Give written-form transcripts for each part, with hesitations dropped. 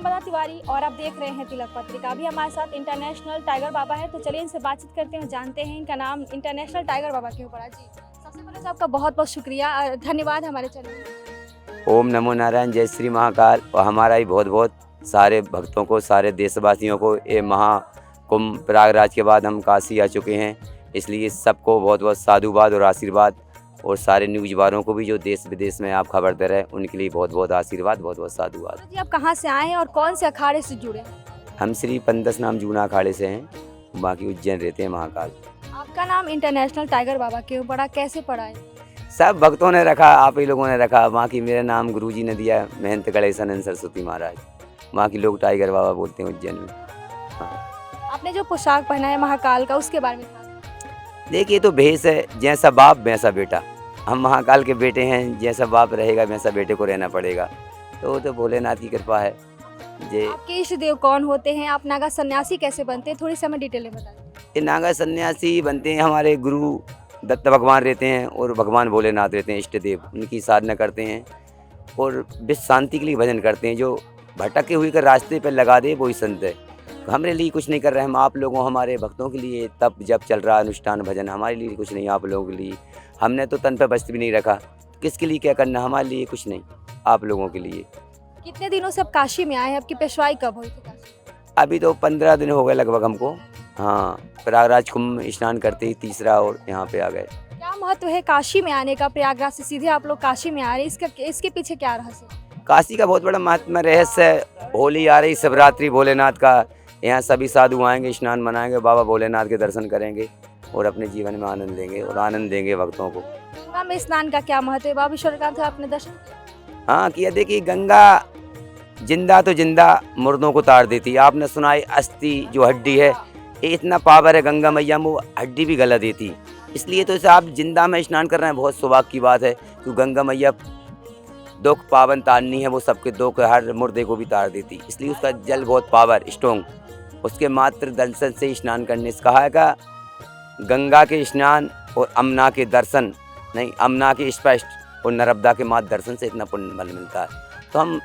संपदा तिवारी और आप देख रहे हैं तिलक पत्रिका। अभी हमारे साथ इंटरनेशनल टाइगर बाबा है, तो चलिए इनसे बातचीत करते हैं, जानते हैं इनका नाम इंटरनेशनल टाइगर बाबा क्यों पड़ा। जी, सबसे पहले तो आपका बहुत बहुत शुक्रिया, धन्यवाद हमारे चैनल में। ओम नमो नारायण, जय श्री महाकाल। और हमारा ही बहुत बहुत सारे भक्तों को, सारे देशवासियों को, ये महाकुंभ प्रयागराज के बाद हम काशी आ चुके हैं, इसलिए सबको बहुत बहुत साधुवाद और आशीर्वाद। और सारे न्यूज वालों को भी जो देश विदेश में आप खबर दे रहे हैं, उनके लिए बहुत बहुत आशीर्वाद, बहुत बहुत साधुवाद। जी, आप कहाँ से आए हैं और कौन से अखाड़े से जुड़े हैं? हम श्री पंदस नाम जूना अखाड़े से हैं, बाकी उज्जैन रहते हैं महाकाल। आपका नाम इंटरनेशनल टाइगर बाबा क्यों पड़ा, कैसे पड़ा है? सब भक्तों ने रखा, आप ही लोगों ने रखा। बाकी मेरा नाम गुरुजी ने दिया, महंत गणेशानंद सरस्वती महाराज। बाकी लोग टाइगर बाबा बोलते हैं उज्जैन में। हाँ। आपने जो पोशाक पहना है महाकाल का, उसके बारे में था? देखिए, तो भेष है, जैसा बाप वैसा बेटा। हम महाकाल के बेटे हैं, जैसा बाप रहेगा वैसा बेटे को रहना पड़ेगा। तो वो तो भोलेनाथ की कृपा है। जे आपके इष्ट देव कौन होते हैं? आप नागा सन्यासी कैसे बनते हैं, थोड़ी सी हमें डिटेल में बताइए। ये नागा सन्यासी बनते हैं, हमारे गुरु दत्त भगवान रहते हैं और भगवान भोलेनाथ रहते हैं, इष्ट देव। उनकी साधना करते हैं और विश्व शांति के लिए भजन करते हैं। जो भटके हुए कर रास्ते पर लगा दे वही संत है। हमारे लिए कुछ नहीं कर रहे, हम आप लोगों, हमारे भक्तों के लिए तप जब चल रहा है, अनुष्ठान भजन, हमारे लिए कुछ नहीं, आप लोगों के लिए। हमने तो तन पे वस्त्र भी नहीं रखा, किसके लिए क्या करना, हमारे लिए कुछ नहीं, आप लोगों के लिए। कितने दिनों से आप काशी में आए हैं? आपकी पेशवाई कब हुई थी काशी? अभी तो 15 दिन हो गए लगभग हमको। हाँ, प्रयागराज कुंभ स्नान करते ही तीसरा और यहाँ पे आ गए। क्या महत्व है काशी में आने का? प्रयागराज से सीधे आप लोग काशी में आ रहे हैं, इसके पीछे क्या रहस्य है? काशी का बहुत बड़ा महात्मा रहस्य है। होली आ रही, शिवरात्रि भोलेनाथ का, यहाँ सभी साधु आएंगे, स्नान मनाएंगे, बाबा भोलेनाथ के दर्शन करेंगे और अपने जीवन में आनंद लेंगे और आनंद देंगे भक्तों को। गंगा में स्नान का क्या महत्व है? बाबा विश्वनाथ का आपने दर्शन किया? हाँ किया। देखिए, गंगा जिंदा तो जिंदा मुर्दों को तार देती है। आपने सुना है, अस्थि जो हड्डी है, ये इतना पावर है गंगा मैया में, वो हड्डी भी गला देती। इसलिए तो इसे आप जिंदा में स्नान कर रहे हैं, बहुत सौभाग्य की बात है। क्योंकि गंगा मैया दुख पावन तारनी है, वो सबके दुख हर मुर्दे को भी तार देती, इसलिए उसका जल बहुत पावर स्ट्रॉन्ग। उसके मात्र दर्शन से ही स्नान करने से कहा है का गंगा के स्नान और अमना के दर्शन नहीं, अमना के स्पष्ट और नर्मदा के मात्र दर्शन से इतना पुण्य बल मिलता है। तो हम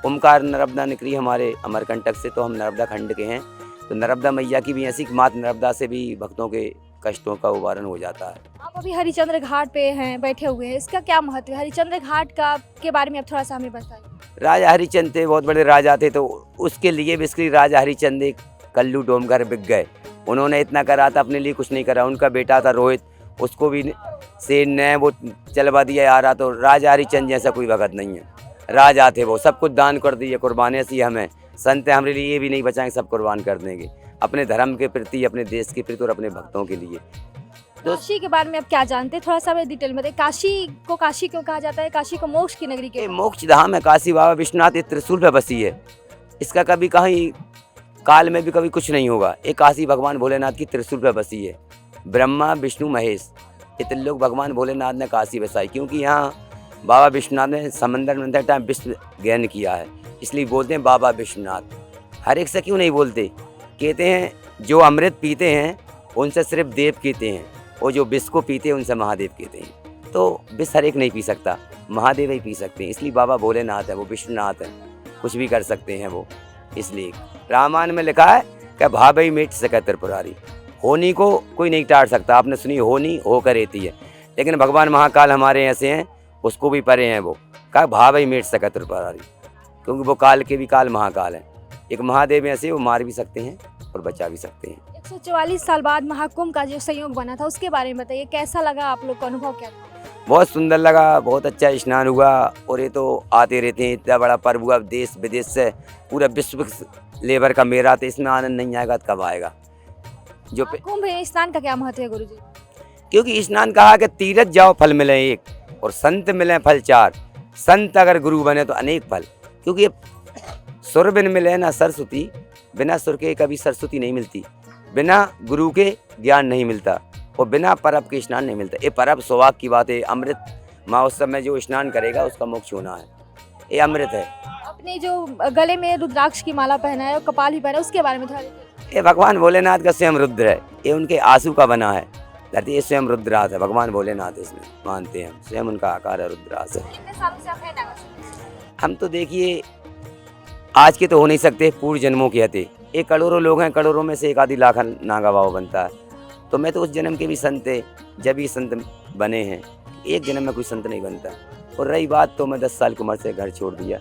ओमकार नर्मदा निकली हमारे अमरकंटक से, तो हम नर्मदा खंड के हैं। तो नर्मदा मैया की भी ऐसी मात्र नर्मदा से भी भक्तों के कष्टों का उबारण हो जाता है। आप अभी हरिचंद्र घाट पे हैं, बैठे हुए हैं, इसका क्या महत्व है? हरिचंद्र घाट का के बारे में आप थोड़ा सा हमें बताइए। राजा हरिचंद थे, बहुत बड़े राजा थे, तो उसके लिए बेसिकली राजा हरिचंद एक कल्लू डोमघर बिक गए। उन्होंने इतना करा था, अपने लिए कुछ नहीं करा। उनका बेटा था रोहित, उसको भी सेन ने वो चलवा दिया आ रहा। तो राजा हरिचंद जैसा कोई भगत नहीं है, राजा थे वो, सब कुछ दान कर दिए। कुर्बानी सी हमें संत है, हमारे लिए ये भी नहीं बचाएंगे, सब कुर्बान कर देंगे अपने धर्म के प्रति, अपने देश के प्रति और अपने भक्तों के लिए। काशी के बारे में आप क्या जानते हैं, थोड़ा सा हमें डिटेल में बताइए। काशी को काशी क्यों कहा जाता है? काशी को मोक्ष की नगरी ये क्यों? मोक्ष धाम है काशी। बाबा विश्वनाथ ये त्रिशूल पे बसी है, इसका कभी कहीं काल में भी कभी कुछ नहीं होगा। ये काशी भगवान भोलेनाथ की त्रिशूल पे बसी है। ब्रह्मा विष्णु महेश, ये तीन लोग भगवान भोलेनाथ ने काशी बसाई, क्योंकि यहाँ बाबा विश्वनाथ ने समंदर में टाइम विश्व ज्ञान किया है, इसलिए बोलते हैं बाबा विश्वनाथ। हर एक से क्यों नहीं बोलते? कहते हैं जो अमृत पीते हैं उनसे सिर्फ देव कहते हैं, और जो विष को पीते हैं उनसे महादेव कहते हैं। तो विष हर एक नहीं पी सकता, महादेव ही पी सकते हैं। इसलिए बाबा भोलेनाथ है, वो विश्वनाथ है, कुछ भी कर सकते हैं वो। इसलिए रामायण में लिखा है कि भाभई मिट सके त्रिपुरारी, होनी को कोई नहीं टाट सकता। आपने सुनी होनी होकर रहती है, लेकिन भगवान महाकाल हमारे ऐसे हैं, उसको भी परे हैं। वो कहा भाभई मिट सके त्रिपुरारी, क्योंकि वो काल के भी काल महाकाल है। एक महादेव ऐसे, वो मार भी सकते हैं और बचा भी सकते हैं। 144 साल बाद महाकुंभ का जो संयोग बना था, उसके बारे में बताइए, कैसा लगा आप लोग को, अनुभव क्या था? बहुत सुंदर लगा, बहुत अच्छा स्नान हुआ। और ये तो आते रहते हैं, इतना बड़ा पर्व हुआ, देश विदेश से पूरा विश्व लेबर का मेला, तो इसमें आनंद नहीं आएगा तो कब आएगा? जो कुंभ स्नान का क्या महत्व है गुरुजी? क्योंकि स्नान कहा कि तीरथ जाओ फल मिले एक, और संत मिले फल चार। संत अगर गुरु बने तो अनेक फल, क्योंकि सुर बिन मिले ना सरस्वती, बिना सुर के कभी सरस्वती नहीं मिलती, बिना गुरु के ज्ञान नहीं मिलता, और बिना परब के स्नान नहीं मिलता। ये परब सौभाग्य की बात है। अमृत महोत्सव में जो स्नान करेगा उसका मोक्ष होना है, ये अमृत है। अपने जो गले में रुद्राक्ष की माला पहना है और कपाल भी पहना है, उसके बारे में थोड़ा ये भगवान भोलेनाथ का स्वयं रुद्र है, ये उनके आंसू का बना है। धरती ये स्वयं रुद्रास है, भगवान भोलेनाथ इसमें मानते हैं हम, स्वयं उनका आकार है रुद्रास है। कितने सालों से आप हैं नागा? हम तो देखिए आज के तो हो नहीं सकते, पूर्व जन्मों के हते। एक करोड़ों लोग हैं, करोड़ों में से एक आधी लाख नागा बाबा बनता है। तो मैं तो उस जन्म के भी संत थे जब ही संत बने हैं, एक जन्म में कोई संत नहीं बनता। और रही बात, तो मैं 10 साल की उम्र से घर छोड़ दिया।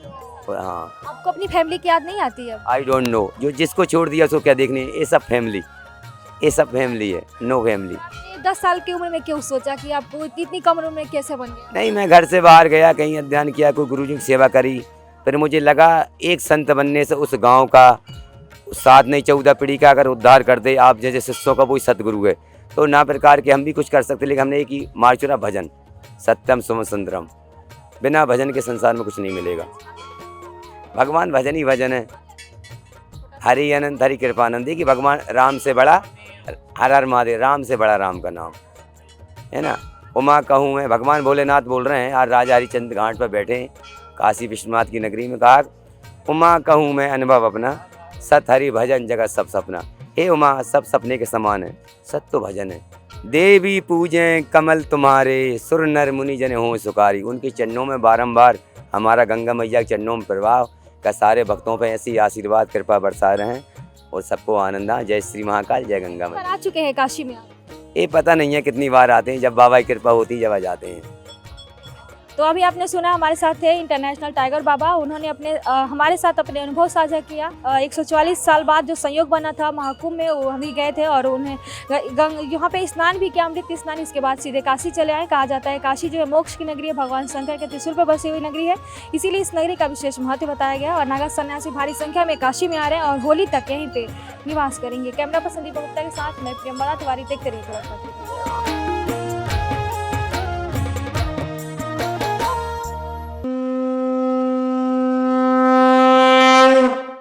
और हाँ, आपको अपनी फैमिली की याद नहीं आती है? आई डोंट नो, जो जिसको छोड़ दिया उसको क्या देखने, ये सब फैमिली है, नो फैमिली। आपने 10 साल की उम्र में क्यों सोचा कि आप इतनी कम उम्र में कैसे बन गए? नहीं, मैं घर से बाहर गया, कहीं अध्ययन किया, कोई गुरुजी की सेवा करी, फिर मुझे लगा एक संत बनने से उस गांव का 7 नहीं 14 पीढ़ी का अगर उद्धार कर दे आप जैसे शिष्यों का, वही सतगुरु है। तो ना प्रकार के हम भी कुछ कर सकते, लेकिन हमने एक ही मार्ग चुना, भजन, सत्यम सुम सुंदरम। बिना भजन के संसार में कुछ नहीं मिलेगा। भगवान भजन ही भजन है। हरि अनंत हरि कृपानंद, कि भगवान राम से बड़ा, हर हर महादेव, राम से बड़ा राम का नाम है ना। उमा कहूँ मैं, भगवान भोलेनाथ बोल रहे हैं, आज राजा हरिचंद्र घाट पर बैठे हैं काशी विश्वनाथ की नगरी में, कहा उमा कहूँ मैं अनुभव अपना, सत हरि भजन जगत सब सपना। हे उमा, सब सपने के समान है, सत तो भजन है। देवी पूजें कमल तुम्हारे, सुर नर मुनि जन हो सुकारी। उनके चरणों में बारंबार हमारा गंगा मैया के चरणों में प्रभाव का सारे भक्तों पर ऐसी आशीर्वाद कृपा बरसा रहे हैं और सबको आनंद आ। जय श्री महाकाल, जय गंगा मैया। आ चुके हैं काशी में आप? ये पता नहीं है कितनी बार आते हैं, जब बाबा की कृपा होती है जब आ जाते हैं। तो अभी आपने सुना हमारे साथ थे इंटरनेशनल टाइगर बाबा। उन्होंने हमारे साथ अपने अनुभव साझा किया। 144 साल बाद जो संयोग बना था महाकुंभ में, वो हम भी गए थे और उन्हें यहाँ पे स्नान भी किया, अमृत स्नान। इसके बाद सीधे काशी चले आए। कहा जाता है काशी जो है मोक्ष की नगरी है, भगवान शंकर के त्रिशूल पर बसी हुई नगरी है, इसीलिए इस नगरी का विशेष महत्व बताया गया। और नागा सन्यासी भारी संख्या में काशी में आ रहे हैं और होली तक यहीं पे निवास करेंगे। कैमरा पर्सन दीपक गुप्ता के साथ मैं प्रियंवदा तिवारी, देखते रहिए।